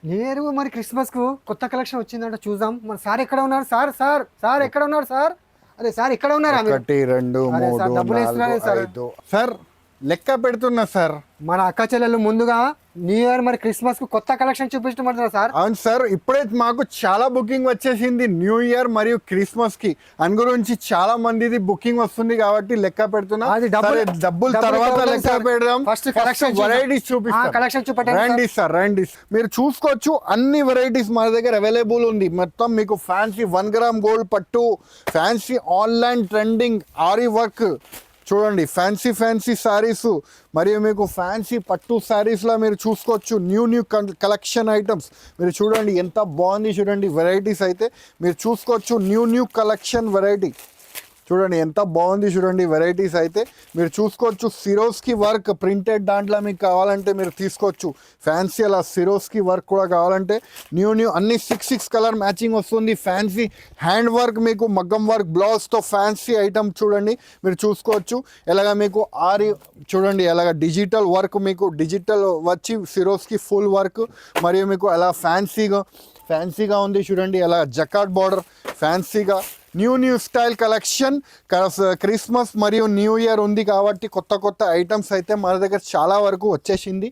నేరు మరి క్రిస్మస్ కు కొత్త కలెక్షన్ వచ్చిందంట చూద్దాం. మన సార్ ఎక్కడ ఉన్నారు? సార్ ఎక్కడ ఉన్నారు సార్? అరే సార్ ఎక్కడ ఉన్నారా మీరు? 1 2 అరే 3 సార్ డబ్బులు 4 వేస్తున్నారే సార్. 5 సార్ లెక్క పెడుతున్నా సార్. మన అక్క చెల్లెలు ముందుగా న్యూ ఇయర్ మరి క్రిస్మస్ కు కొత్త కలెక్షన్ చూపించమంటున్నారు సార్. అవును సార్, ఇప్పుడే మాకు చాలా బుకింగ్ వచ్చేసింది న్యూ ఇయర్ మరియు క్రిస్మస్ కి. అందు గురించి చాలా మందిది బుకింగ్ వస్తుంది కాబట్టి లెక్క పెడుతున్నా. అది డబ్బులు- సరే, డబ్బులు డబ్బులు తర్వాత కావాలి లెక్క సార్. పెడదాం. ఫస్ట్ collection వెరైటీస్ చూపిస్తాం. కలెక్షన్ చూపండి రండి సార్, రండి. మీరు చూసుకోవచ్చు అన్ని వెరైటీస్ మన దగ్గర అవైలబుల్ ఉంది. మొత్తం మీకు ఫ్యాన్సీ 1 గ్రామ్ గోల్డ్ పట్టు, ఫ్యాన్సీ ఆన్లైన్ ట్రెండింగ్ ఆరి వర్క్ చూడండి, ఫ్యాన్సీ సారీస్ మరియు మీకు ఫ్యాన్సీ పట్టు సారీస్లో మీరు చూసుకోవచ్చు న్యూ కలెక్షన్ ఐటమ్స్. మీరు చూడండి ఎంత బాగుంది చూడండి వెరైటీస్ అయితే మీరు చూసుకోవచ్చు. న్యూ కలెక్షన్ వెరైటీ చూడండి ఎంత బాగుంది చూడండి వెరైటీస్ అయితే మీరు చూసుకోవచ్చు. సిరోస్కి వర్క్ ప్రింటెడ్ దాంట్లో మీకు కావాలంటే మీరు తీసుకోవచ్చు. ఫ్యాన్సీ అలా సిరోస్కి వర్క్ కూడా కావాలంటే న్యూ అన్ని 6 కలర్ మ్యాచింగ్ వస్తుంది. ఫ్యాన్సీ హ్యాండ్ వర్క్ మీకు మగ్గం వర్క్ బ్లౌజ్తో ఫ్యాన్సీ ఐటమ్ చూడండి మీరు చూసుకోవచ్చు. ఎలాగ మీకు చూడండి ఎలాగ డిజిటల్ వర్క్ మీకు డిజిటల్ వచ్చి సిరోస్కి ఫుల్ వర్క్ మరియు మీకు అలా ఫ్యాన్సీగా ఉంది చూడండి. అలా జకాట్ బార్డర్ ఫ్యాన్సీగా న్యూ స్టైల్ కలెక్షన్. క్రిస్మస్ మరియు న్యూ ఇయర్ ఉంది కాబట్టి కొత్త ఐటమ్స్ అయితే మన దగ్గర చాలా వరకు వచ్చేసింది.